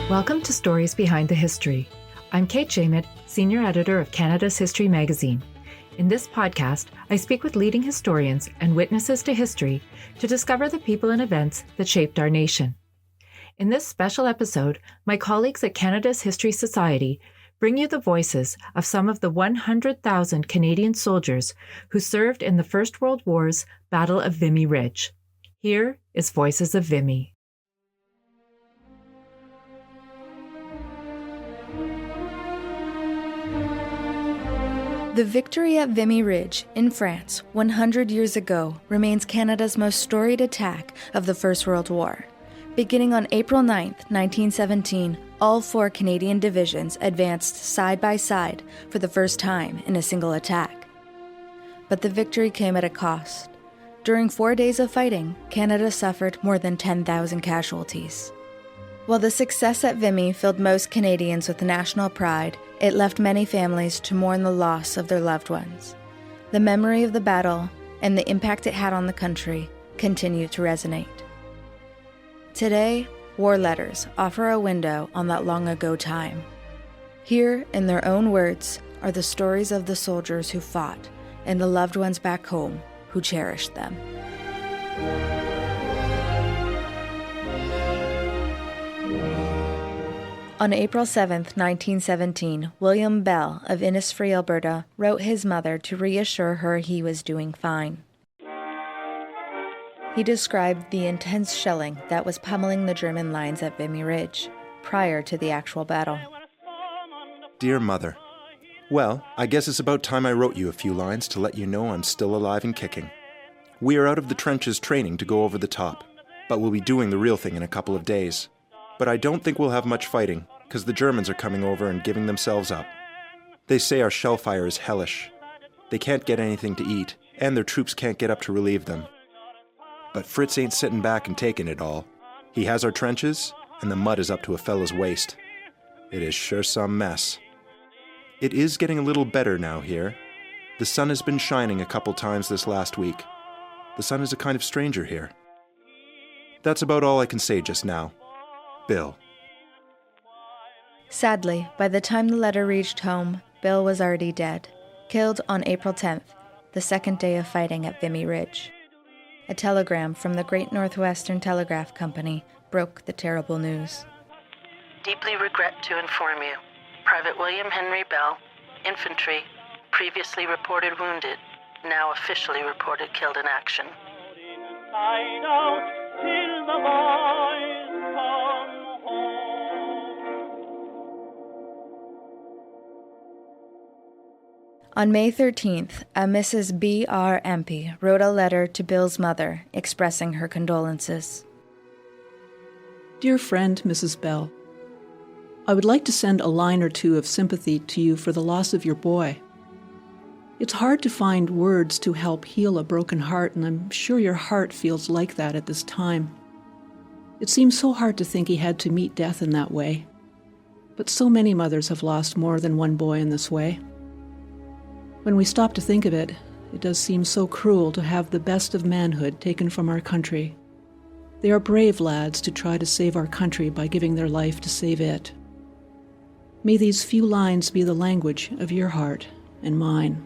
Welcome to Stories Behind the History. I'm Kate Jaimet, Senior Editor of Canada's History magazine. In this podcast, I speak with leading historians and witnesses to history to discover the people and events that shaped our nation. In this special episode, my colleagues at Canada's History Society bring you the voices of some of the 100,000 Canadian soldiers who served in the First World War's Battle of Vimy Ridge. Here is Voices of Vimy. The victory at Vimy Ridge in France 100 years ago remains Canada's most storied attack of the First World War. Beginning on April 9, 1917, all 4 Canadian divisions advanced side by side for the first time in a single attack. But the victory came at a cost. During 4 days of fighting, Canada suffered more than 10,000 casualties. While the success at Vimy filled most Canadians with national pride, it left many families to mourn the loss of their loved ones. The memory of the battle and the impact it had on the country continue to resonate. Today, war letters offer a window on that long-ago time. Here, in their own words, are the stories of the soldiers who fought and the loved ones back home who cherished them. On April 7, 1917, William Bell of Innisfree, Alberta, wrote his mother to reassure her he was doing fine. He described the intense shelling that was pummeling the German lines at Vimy Ridge prior to the actual battle. Dear Mother, well, I guess it's about time I wrote you a few lines to let you know I'm still alive and kicking. We are out of the trenches training to go over the top, but we'll be doing the real thing in a couple of days. But I don't think we'll have much fighting, because the Germans are coming over and giving themselves up. They say our shell fire is hellish. They can't get anything to eat, and their troops can't get up to relieve them. But Fritz ain't sitting back and taking it all. He has our trenches, and the mud is up to a fella's waist. It is sure some mess. It is getting a little better now here. The sun has been shining a couple times this last week. The sun is a kind of stranger here. That's about all I can say just now. Bill. Sadly, by the time the letter reached home, Bill was already dead, killed on April 10th, the second day of fighting at Vimy Ridge. A telegram from the Great Northwestern Telegraph Company broke the terrible news. Deeply regret to inform you, Private William Henry Bell, infantry, previously reported wounded, now officially reported killed in action. On May 13th, a Mrs. B.R. Empey wrote a letter to Bill's mother expressing her condolences. Dear friend, Mrs. Bell, I would like to send a line or two of sympathy to you for the loss of your boy. It's hard to find words to help heal a broken heart, and I'm sure your heart feels like that at this time. It seems so hard to think he had to meet death in that way. But so many mothers have lost more than one boy in this way. When we stop to think of it, it does seem so cruel to have the best of manhood taken from our country. They are brave lads to try to save our country by giving their life to save it. May these few lines be the language of your heart and mine.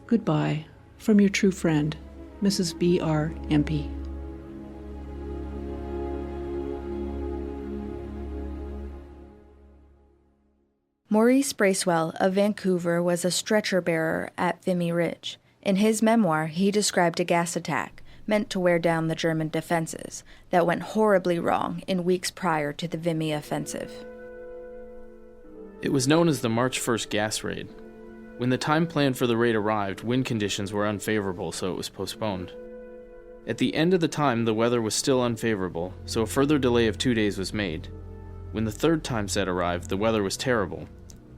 Goodbye, from your true friend, Mrs. B.R. Empey. Maurice Bracewell of Vancouver was a stretcher-bearer at Vimy Ridge. In his memoir, he described a gas attack meant to wear down the German defenses that went horribly wrong in weeks prior to the Vimy offensive. It was known as the March 1st gas raid. When the time planned for the raid arrived, wind conditions were unfavorable, so it was postponed. At the end of the time, the weather was still unfavorable, so a further delay of 2 days was made. When the third time set arrived, the weather was terrible.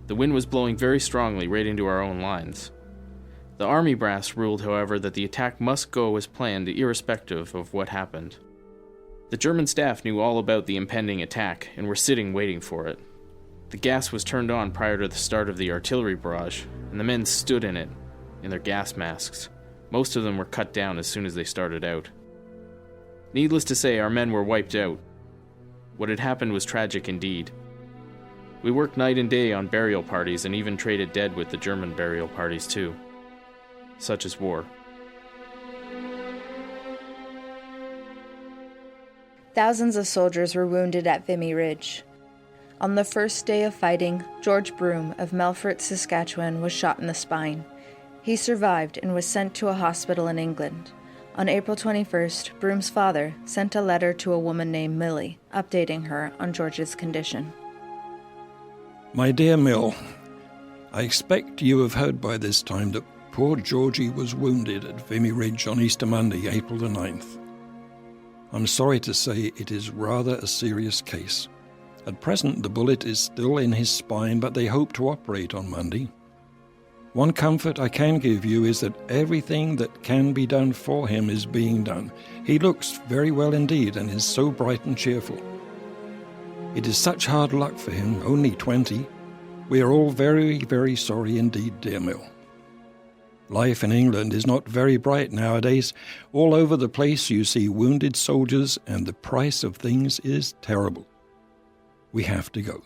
The wind was blowing very strongly right into our own lines. The army brass ruled, however, that the attack must go as planned irrespective of what happened. The German staff knew all about the impending attack and were sitting waiting for it. The gas was turned on prior to the start of the artillery barrage, and the men stood in it, in their gas masks. Most of them were cut down as soon as they started out. Needless to say, our men were wiped out. What had happened was tragic indeed. We worked night and day on burial parties and even traded dead with the German burial parties too. Such is war. Thousands of soldiers were wounded at Vimy Ridge. On the first day of fighting, George Broom of Melfort, Saskatchewan, was shot in the spine. He survived and was sent to a hospital in England. On April 21st, Broom's father sent a letter to a woman named Millie, updating her on George's condition. My dear Mill, I expect you have heard by this time that poor Georgie was wounded at Vimy Ridge on Easter Monday, April the 9th. I'm sorry to say it is rather a serious case. At present, the bullet is still in his spine, but they hope to operate on Monday. One comfort I can give you is that everything that can be done for him is being done. He looks very well indeed and is so bright and cheerful. It is such hard luck for him, only 20. We are all very, very sorry indeed, dear Mill. Life in England is not very bright nowadays. All over the place you see wounded soldiers, and the price of things is terrible. We have to go.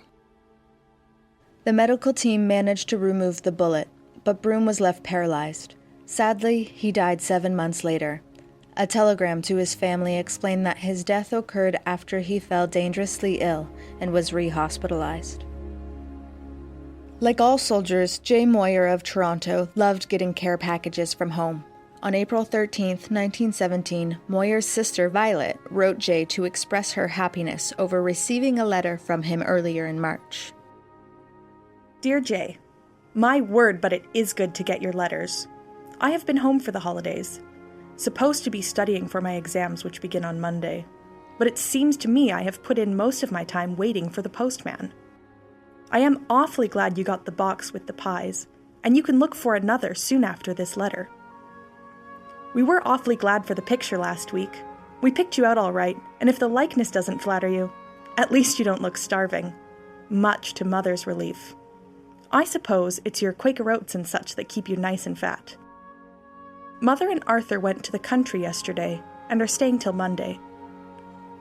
The medical team managed to remove the bullet, but Broom was left paralyzed. Sadly, he died 7 months later. A telegram to his family explained that his death occurred after he fell dangerously ill and was re-hospitalized. Like all soldiers, Jay Moyer of Toronto loved getting care packages from home. On April 13, 1917, Moyer's sister Violet wrote Jay to express her happiness over receiving a letter from him earlier in March. Dear Jay, my word, but it is good to get your letters. I have been home for the holidays, supposed to be studying for my exams which begin on Monday, but it seems to me I have put in most of my time waiting for the postman. I am awfully glad you got the box with the pies, and you can look for another soon after this letter. We were awfully glad for the picture last week. We picked you out all right, and if the likeness doesn't flatter you, at least you don't look starving, much to Mother's relief. I suppose it's your Quaker oats and such that keep you nice and fat. Mother and Arthur went to the country yesterday and are staying till Monday.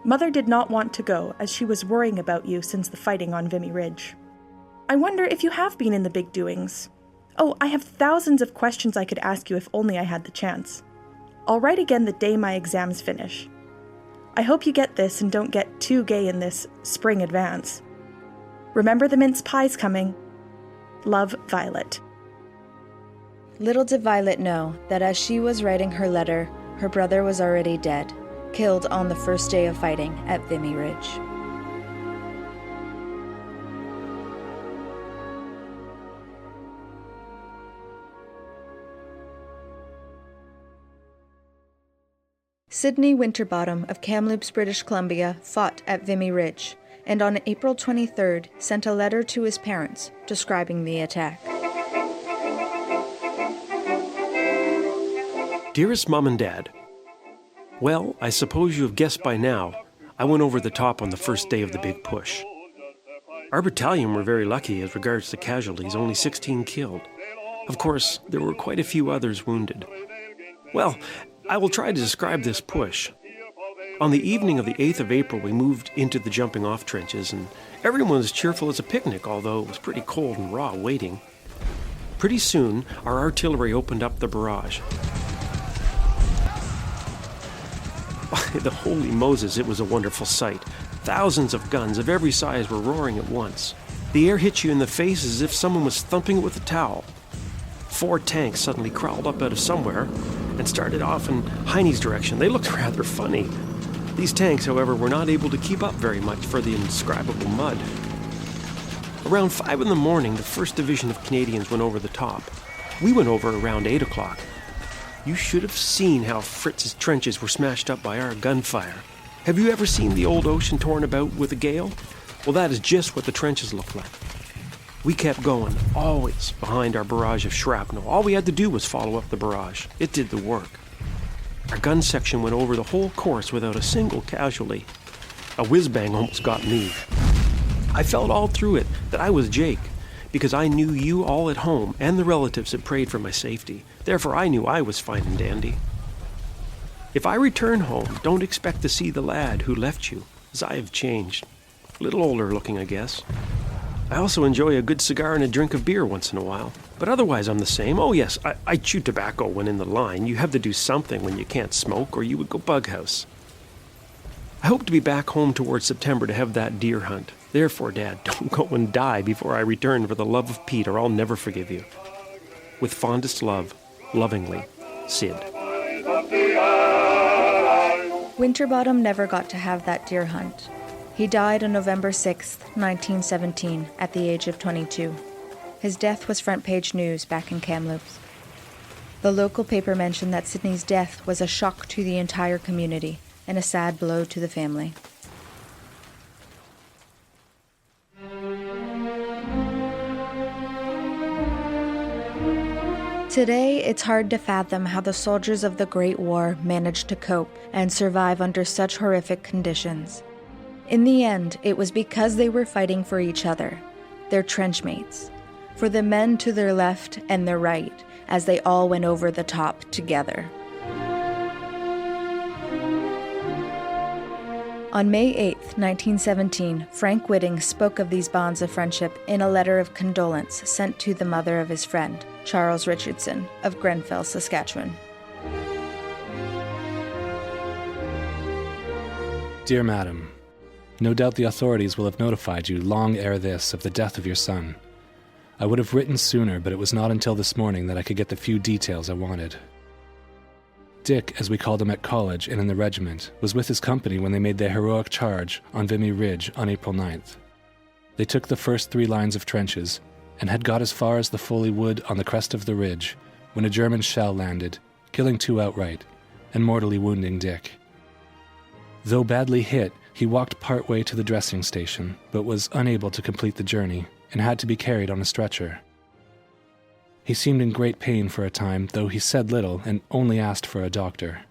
Mother did not want to go as she was worrying about you since the fighting on Vimy Ridge. I wonder if you have been in the big doings. Oh, I have thousands of questions I could ask you if only I had the chance. I'll write again the day my exams finish. I hope you get this and don't get too gay in this spring advance. Remember the mince pies coming. Love, Violet. Little did Violet know that as she was writing her letter, her brother was already dead, killed on the first day of fighting at Vimy Ridge. Sidney Winterbottom of Kamloops, British Columbia, fought at Vimy Ridge, and on April 23rd sent a letter to his parents describing the attack. Dearest Mom and Dad, well, I suppose you have guessed by now, I went over the top on the first day of the big push. Our battalion were very lucky as regards to casualties, only 16 killed. Of course, there were quite a few others wounded. Well, I will try to describe this push. On the evening of the 8th of April, we moved into the jumping-off trenches, and everyone was cheerful as a picnic, although it was pretty cold and raw waiting. Pretty soon, our artillery opened up the barrage. By the holy Moses, it was a wonderful sight. Thousands of guns of every size were roaring at once. The air hit you in the face as if someone was thumping it with a towel. 4 tanks suddenly crawled up out of somewhere and started off in Heine's direction. They looked rather funny. These tanks, however, were not able to keep up very much for the indescribable mud. Around 5 in the morning, the 1st Division of Canadians went over the top. We went over around 8 o'clock. You should have seen how Fritz's trenches were smashed up by our gunfire. Have you ever seen the old ocean torn about with a gale? Well, that is just what the trenches look like. We kept going, always behind our barrage of shrapnel. All we had to do was follow up the barrage. It did the work. Our gun section went over the whole course without a single casualty. A whiz-bang almost got me. I felt all through it that I was Jake, because I knew you all at home and the relatives had prayed for my safety. Therefore, I knew I was fine and dandy. If I return home, don't expect to see the lad who left you, as I have changed. A little older looking, I guess. I also enjoy a good cigar and a drink of beer once in a while. But otherwise I'm the same. Oh yes, I chew tobacco when in the line. You have to do something when you can't smoke, or you would go bug house. I hope to be back home towards September to have that deer hunt. Therefore, Dad, don't go and die before I return for the love of Pete, or I'll never forgive you. With fondest love, lovingly, Sid. Winterbottom never got to have that deer hunt. He died on November 6, 1917, at the age of 22. His death was front-page news back in Kamloops. The local paper mentioned that Sidney's death was a shock to the entire community and a sad blow to the family. Today, it's hard to fathom how the soldiers of the Great War managed to cope and survive under such horrific conditions. In the end, it was because they were fighting for each other, their trenchmates, for the men to their left and their right, as they all went over the top together. On May 8, 1917, Frank Whitting spoke of these bonds of friendship in a letter of condolence sent to the mother of his friend, Charles Richardson, of Grenfell, Saskatchewan. Dear Madam, no doubt the authorities will have notified you long ere this of the death of your son. I would have written sooner, but it was not until this morning that I could get the few details I wanted. Dick, as we called him at college and in the regiment, was with his company when they made their heroic charge on Vimy Ridge on April 9th. They took the first 3 lines of trenches and had got as far as the Foley Wood on the crest of the ridge when a German shell landed, killing 2 outright and mortally wounding Dick. Though badly hit, he walked part way to the dressing station, but was unable to complete the journey and had to be carried on a stretcher. He seemed in great pain for a time, though he said little and only asked for a doctor.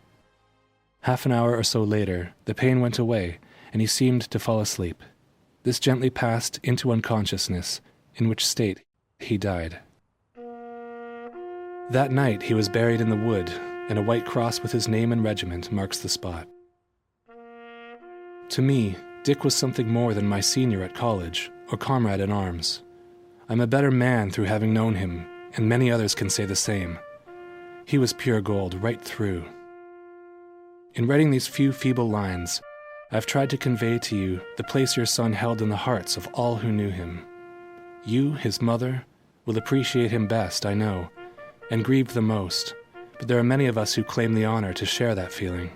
Half an hour or so later, the pain went away, and he seemed to fall asleep. This gently passed into unconsciousness, in which state he died. That night he was buried in the wood, and a white cross with his name and regiment marks the spot. To me, Dick was something more than my senior at college, or comrade in arms. I'm a better man through having known him, and many others can say the same. He was pure gold right through. In writing these few feeble lines, I've tried to convey to you the place your son held in the hearts of all who knew him. You, his mother, will appreciate him best, I know, and grieve the most, but there are many of us who claim the honor to share that feeling.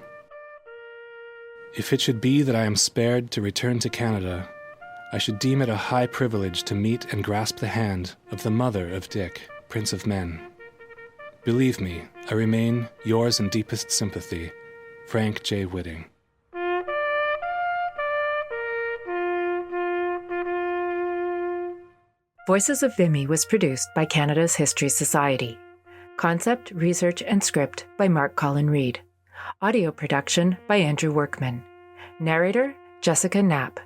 If it should be that I am spared to return to Canada, I should deem it a high privilege to meet and grasp the hand of the mother of Dick, Prince of Men. Believe me, I remain yours in deepest sympathy, Frank J. Whitting. Voices of Vimy was produced by Canada's History Society. Concept, research, and script by Mark Colin Reid. Audio production by Andrew Workman. Narrator, Jessica Knapp.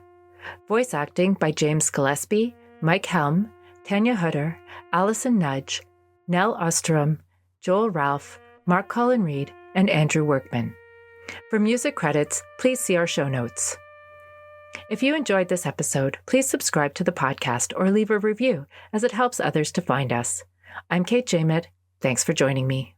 Voice acting by James Gillespie, Mike Helm, Tanya Hutter, Allison Nudge, Nell Ostrom, Joel Ralph, Mark Colin Reid, and Andrew Workman. For music credits, please see our show notes. If you enjoyed this episode, please subscribe to the podcast or leave a review, as it helps others to find us. I'm Kate Jaimet. Thanks for joining me.